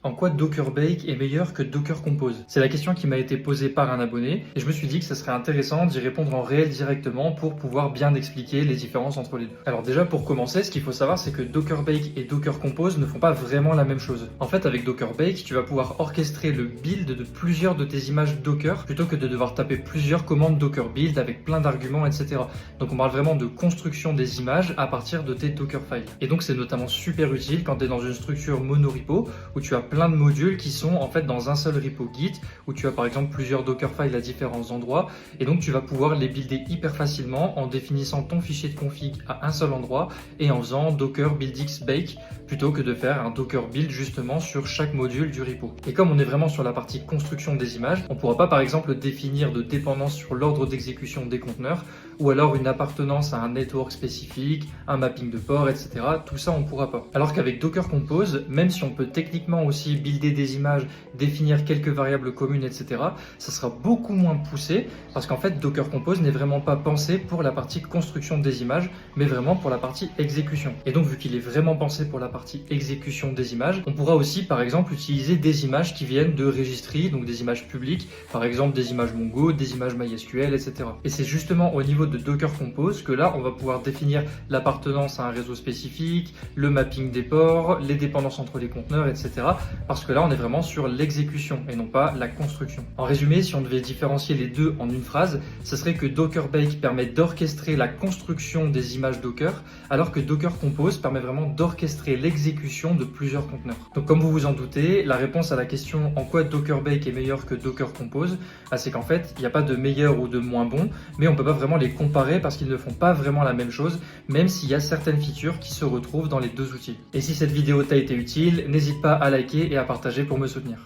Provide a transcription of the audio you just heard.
En quoi Docker Bake est meilleur que Docker Compose? C'est la question qui m'a été posée par un abonné et je me suis dit que ça serait intéressant d'y répondre en réel directement pour pouvoir bien expliquer les différences entre les deux. Alors déjà pour commencer, ce qu'il faut savoir c'est que Docker Bake et Docker Compose ne font pas vraiment la même chose. En fait avec Docker Bake, tu vas pouvoir orchestrer le build de plusieurs de tes images Docker plutôt que de devoir taper plusieurs commandes Docker build avec plein d'arguments, etc. Donc on parle vraiment de construction des images à partir de tes Docker files. Et donc c'est notamment super utile quand tu es dans une structure monorepo où tu as plein de modules qui sont en fait dans un seul repo Git où tu as par exemple plusieurs Dockerfiles à différents endroits et donc tu vas pouvoir les builder hyper facilement en définissant ton fichier de config à un seul endroit et en faisant docker buildx bake plutôt que de faire un docker build justement sur chaque module du repo. Et comme on est vraiment sur la partie construction des images, on ne pourra pas par exemple définir de dépendance sur l'ordre d'exécution des conteneurs ou alors une appartenance à un network spécifique, un mapping de port, etc. Tout ça on ne pourra pas. Alors qu'avec Docker Compose, même si on peut techniquement aussi builder des images, définir quelques variables communes, etc., ça sera beaucoup moins poussé parce qu'en fait Docker Compose n'est vraiment pas pensé pour la partie construction des images, mais vraiment pour la partie exécution. Et donc vu qu'il est vraiment pensé pour la partie exécution des images, on pourra aussi par exemple utiliser des images qui viennent de registries, donc des images publiques, par exemple des images Mongo, des images MySQL, etc. Et c'est justement au niveau de Docker Compose que là on va pouvoir définir l'appartenance à un réseau spécifique, le mapping des ports, les dépendances entre les conteneurs, etc. Parce que là on est vraiment sur l'exécution et non pas la construction. En résumé, si on devait différencier les deux en une phrase, ce serait que Docker Bake permet d'orchestrer la construction des images Docker, alors que Docker Compose permet vraiment d'orchestrer l'exécution de plusieurs conteneurs. Donc comme vous vous en doutez, la réponse à la question en quoi Docker Bake est meilleur que Docker Compose, c'est qu'en fait il n'y a pas de meilleur ou de moins bon, mais on peut pas vraiment les comparer parce qu'ils ne font pas vraiment la même chose, même s'il y a certaines features qui se retrouvent dans les deux outils. Et si cette vidéo t'a été utile, n'hésite pas à liker et à partager pour me soutenir.